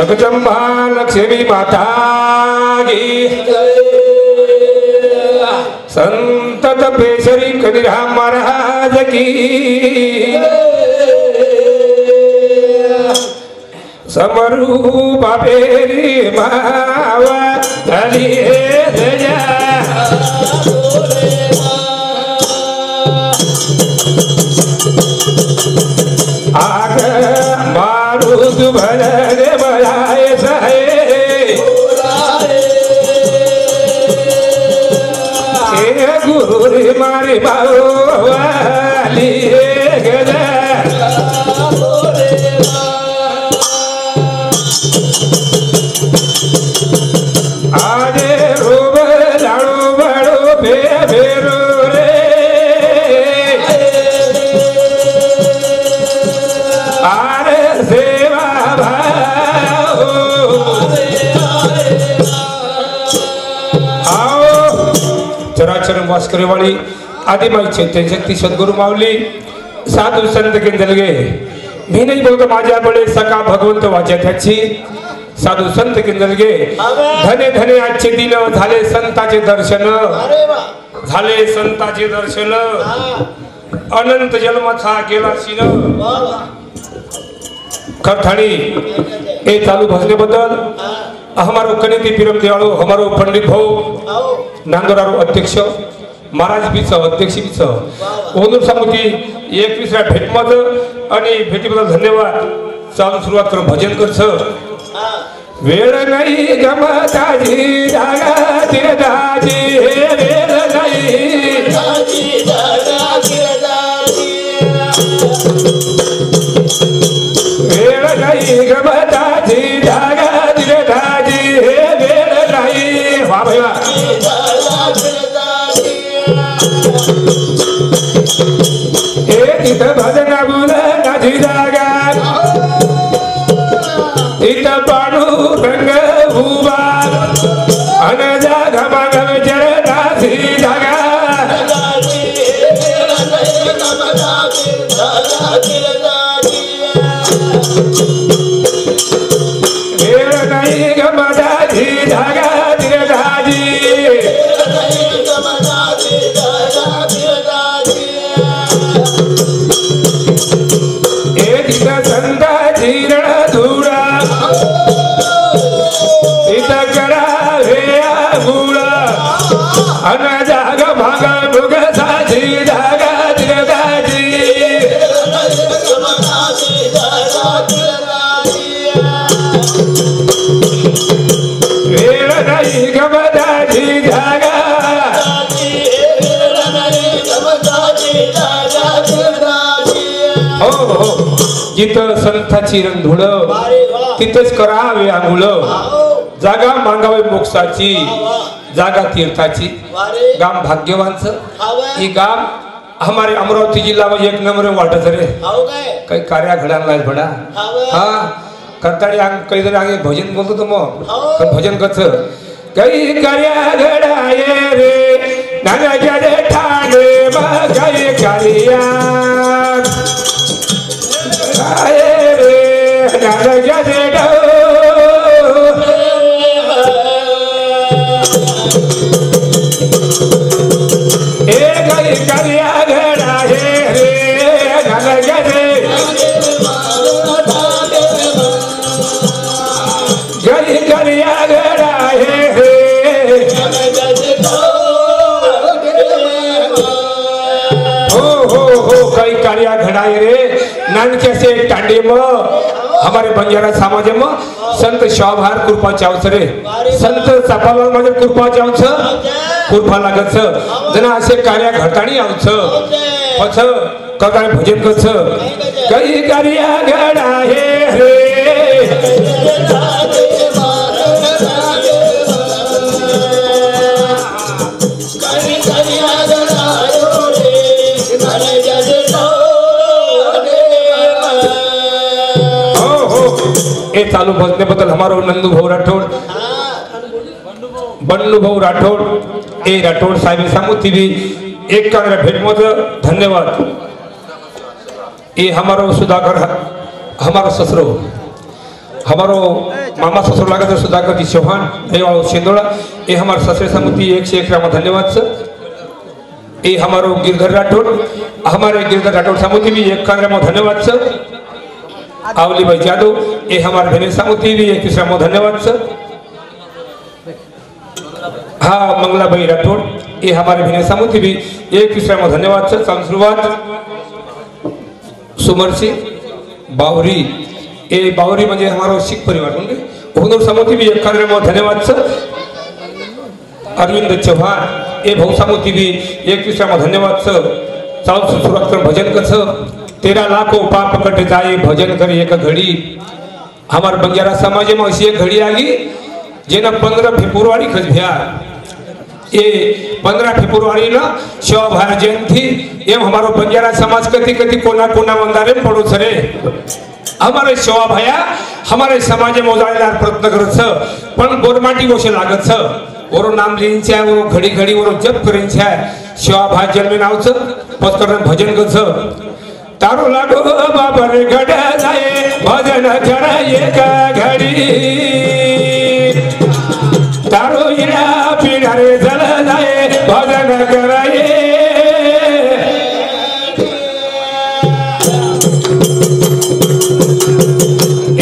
जगदंबा लक्ष्मी माता की संत तपेश्वरी कबीरराम महाराज की समरू बाबेरी मावा धली जया आग मारुद भले बलाए सहे गुरु मारी बाली गले आजे रूब लाड़ू बड़ो बेरो रे आरे सेवा भाव आओ चराचर वास करे वाली आदिमाई चैतन्य शक्ती सद्गुरु माऊली साधू संत केंद्रगे मी नाही बोलतो माझ्या बळे सका भगवंत वाच्या त्याची साधू संत केंद्रगे धने धने आजचे दिन झाले संताचे दर्शन झाले संताचे दर्शन अनंत जन्माचा गेला शिन खरथाणी ए चालू भजने बद्दल हमारो कनेती पिरम देवाळो हमारो पंडित भाऊ नांदोरारो अध्यक्ष महाराज बीच अध्यक्ष बीच ओनूर समिती 21व्या भेटमत आणि भेटीबद्दल धन्यवाद चालू सुरुवात करून भजन करछ वेळ नाही गमताजी जागा तिरदाजी वेळ नाही जागी जागा तिरदाजी वेळ नाही गमताजी जागा तिरदाजी वेळ नाही वा भाई वा ए तिथं भजन बोल माझी जागा तिथं पाडू रंग उभा अन जागा मागव जरदासी जागा वेळ नाही गमदाजी जागा तिरदाजी संताची रणधुरा इथं करा हे गुळा अन जाग भाग भुगसाची जागा तिरदाजी वेळ नाही गमदाची जागा हो हो जिथं संताची रणधुळ तिथंच करावे आंघोळ जागा मागावे मोक्षाची जागा तीर्थाची गाम भाग्यवानचं ही गाम हमारे अमरावती जिल्हा में 1 नंबर वाटत रे काही कार्या घडायला भडा हा करताळी काही जरी आगे भजन बोलतो तो मग भजन कच काही कार्या घडाये रे नाना जडे ठाणे मग काही कार्या आये रे नाना जडे ए गई करिया घड़ा है रे नाना जडे गई करिया घड़ा है रे हो कई कार्या घड़ाए रे नानके से टांडे में हमारे बंजारा समाज में संत शोभार कृपा चावच रे संत सापालाल माझे कृपा चावच कृपा लागत जना असे कार्या घटाणी आवच पछ कगाय भजन करछ कई कार्या घड़ा हे रे ए चालू भजने बदल हमारो नंदू भाऊ राठौड़ बन्नू भाऊ राठौड़ ए राठौड़ साहेब सामुती भी एक कांगरा भेट मत धन्यवाद ये हमारो सुधाकर हमारो ससरो हमारो मामा ससुर लागत है सुधाकर जी चौहान दयावाल सिंदोड़ा ये हमारे ससुर समिति 101 रामा धन्यवाद सर। ये हमारो गिरधर राठौड़ हमारे गिरधर राठौड़ समिति भी 1 रामा धन्यवाद सर। आवली भाई जादव ये हमारे बहने समिति भी 21 रामा धन्यवाद सर। हाँ मंगला भाई राठौड़ ये हमारे बहने समिति भी 21 रामा धन्यवाद सर। शुरुआत सुमर सिंह बावरी ये बावरी म्हणजे हमारा सिख परिवार होंगे हुनर समिति भी 1 रामा धन्यवाद सर। अरविंद चौहान ये भाऊ समिति भी 21 रामा धन्यवाद सर। चाल शुरुआत कर भजन कर सर 13 लाखों पाप कट जाए भजन कर एक घड़ी। हमारे बंजारा समाज में ऐसी एक घड़ी आ गई जेना 15 फेब्रुआरी खज भ्या ये 15 फेब्रुआरी ना शिवभार जयंती एम हमारो बंजारा समाज कति कति कोना कोना वंदारे पड़ो सरे हमारे शिवा भया हमारे समाज में उजाळेदार प्रयत्न करत छ पण बोरमाटी गोशे लागत छ ओरो नाम लेन छे ओरो घडी घडी ओरो जप करेन छे शिवा भाई जन्मे नाव छ पस्कर भजन कर छ तारो लागो बाबर गडा जाए भजन करे एक घड़ी तारो इरा पीड़ारे जल जाए भजन करे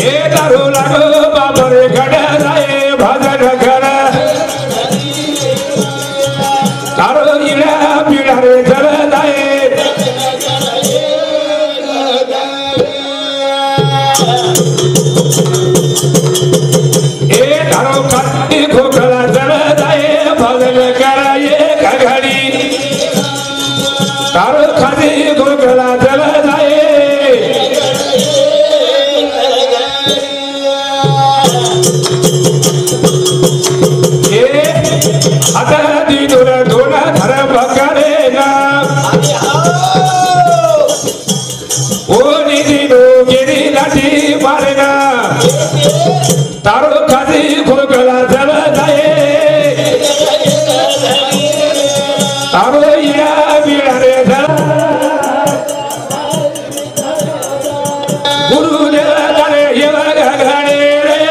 ए तारो लागो बाबर गडा जाए भजन करे तारो इरा पीड़ारे जल जाए ए तारो कत्ती खोखला जल जाए भजन कराए घड़ी तारो खादी खोखला जल जाए ए आता दिनोर धोना धर पकड़े ना ओ निदिनो गिरी लाठी मारेना तारो खादी खोखला जल जाए तारो या बिड़ारे जल गुरुदेव जाने ये घड़े रे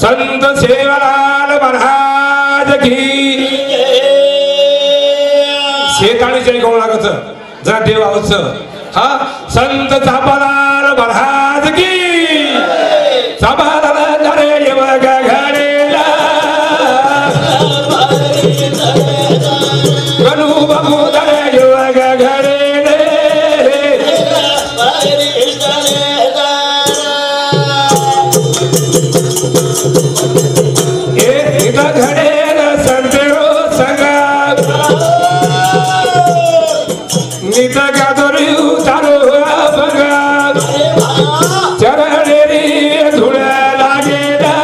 संत सेवालाल महाराज की शेताळी जय गाव लागत जरा देव आवच हा संत चापालाल महाराज की चापालाल जाने ये घड़ेला गणू बाबू जाने ये घड़ेले ए घड़ेल संतेरो संगा नित गादरी उतारो बगा चरणेरी धुळ लागेला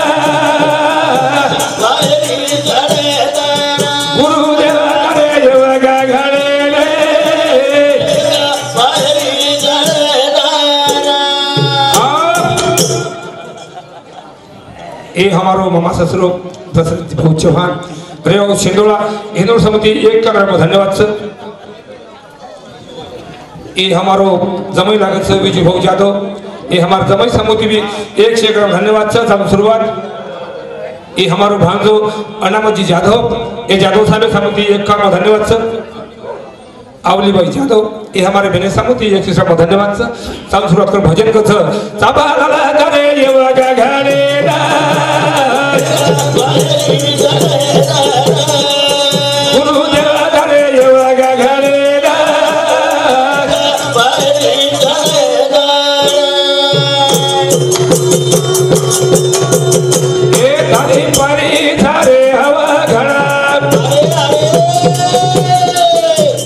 गुरुदेव करे योगा घडेले ये हमारो मामा ससुरो दशरथ भाऊ चौहान रेव सिंदोड़ा हिंदू समिति 1 रामा धन्यवाद सर। ये हमारो जमई लागत सर विजय भाऊ जादव ये हमारे जमई समिति भी 101 रामा धन्यवाद सर। चालू शुरुआत ये हमारो भांजो अनामजी जाधव ये जाधव साहब समिति 1 रामा धन्यवाद सर। आवली भाई जादव ये हमारे बहने समिति 1 रामा धन्यवाद सर। चालू शुरुआत कर भजन कर सर चापाला करे योगा घड़ेला गुरुदेव करे योगा घड़ेला ए तारी परी थारे हवा घड़ा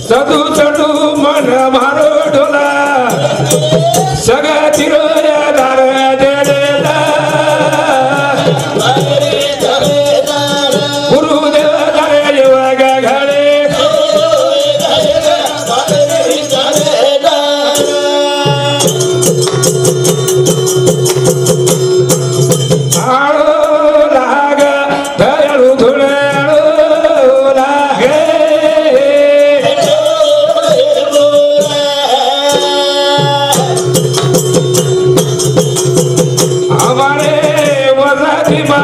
सदू चढ़ू मन मारो ढोला सगा तिरो यादार देला गुरुदेव करे योगा घड़े आलो लाग वारे वजा भीमा